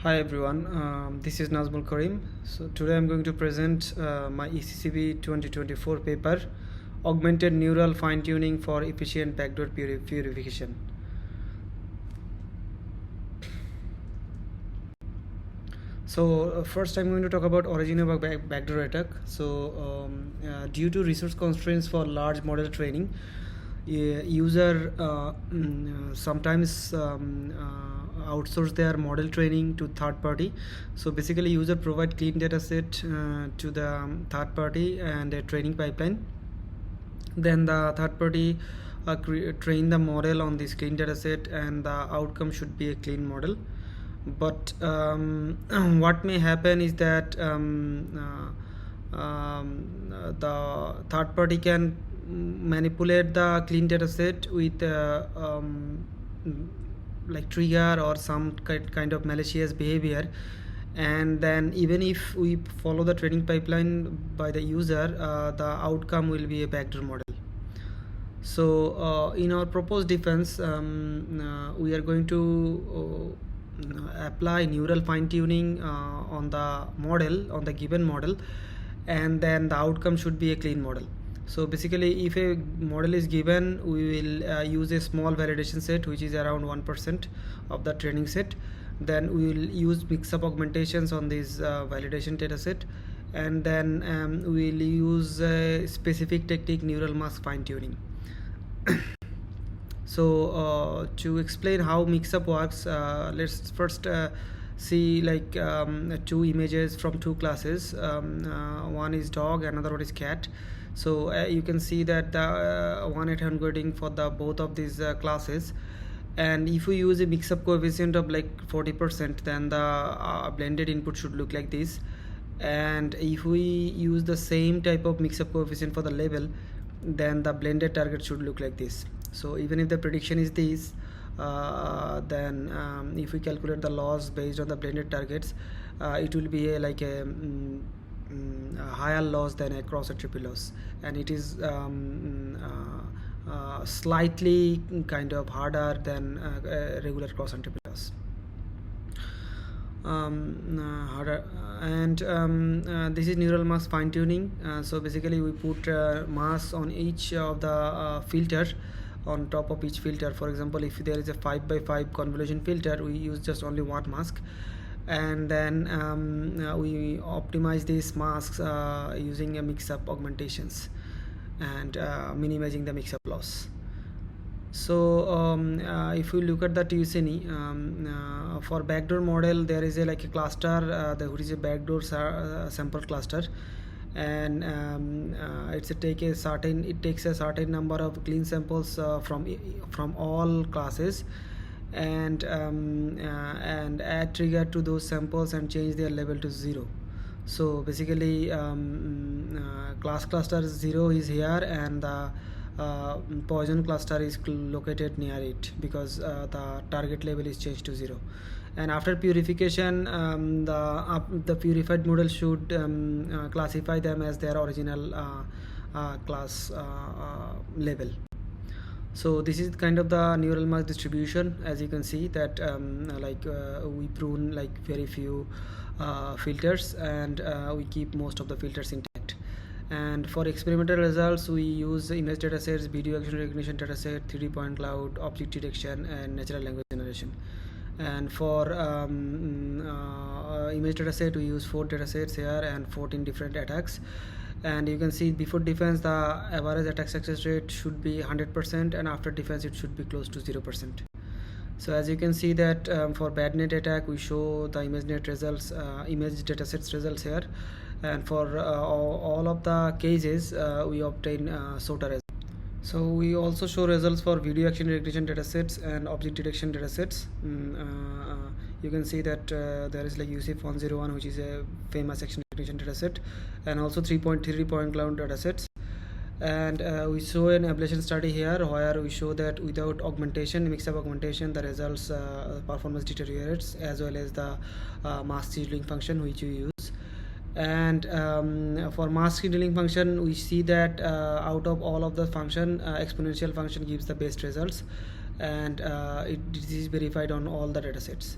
Hi everyone, this is Nazmul Karim. So today I'm going to present my ECCV 2024 paper, Augmented Neural Fine-Tuning for Efficient Backdoor Purification. So first I'm going to talk about origin of backdoor attack. So due to resource constraints for large model training, user sometimes outsource their model training to third party. So basically user provide clean data set to the third party and a training pipeline. Then the third party train the model on this clean data set, and the outcome should be a clean model. But what may happen is that the third party can manipulate the clean data set with like trigger or some kind of malicious behavior, and then even if we follow the training pipeline by the user, the outcome will be a backdoor model. So in our proposed defense, we are going to apply neural fine-tuning on the model, on the given model, and then the outcome should be a clean model. So basically if a model is given, we will use a small validation set which is around 1% of the training set. Then we will use mix-up augmentations on this validation data set, and then we will use a specific technique, neural mask fine-tuning. So to explain how mix-up works, let's first see like two images from two classes. One is dog, another one is cat. So you can see that the 1/8 encoding for the both of these classes, and if we use a mix-up coefficient of like 40%, then the blended input should look like this. And if we use the same type of mix-up coefficient for the label, then the blended target should look like this. So even if the prediction is this, then if we calculate the loss based on the blended targets, it will be like a higher loss than a cross attribute loss, and it is slightly kind of harder than a regular cross attribute loss. Harder. And this is neural mask fine-tuning. So basically we put masks on each of the filter, on top of each filter. For example, if there is a 5x5 convolution filter, we use just only one mask, and then we optimize these masks using a mix-up augmentations and minimizing the mix-up loss. So if we look at the TUCNI, for backdoor model, there is a like a cluster, which is a backdoor sample cluster, and it takes a certain number of clean samples from all classes, and add trigger to those samples and change their level to 0. So basically class cluster 0 is here, and the poison cluster is located near it, because the target level is changed to 0. And after purification, the purified model should classify them as their original class level. So this is kind of the neural mask distribution. As you can see that we prune like very few filters, and we keep most of the filters intact. And for experimental results, we use image datasets, video action recognition dataset, 3D point cloud, object detection, and natural language generation. And for image dataset, we use 4 datasets here and 14 different attacks. And you can see before defense, the average attack success rate should be 100%, and after defense it should be close to 0%. So as you can see that for bad net attack, we show the image net results, image datasets results here, and for all of the cases we obtain SOTA results. So we also show results for video action recognition datasets and object detection datasets. You can see that there is like ECCV'24, which is a famous action recognition dataset, and also 3.3 point cloud datasets. And we show an ablation study here, where we show that without augmentation, mix-up augmentation, the results performance deteriorates, as well as the mask scheduling function which we use. And for mask scheduling function, we see that out of all of the function, exponential function gives the best results, and it is verified on all the datasets.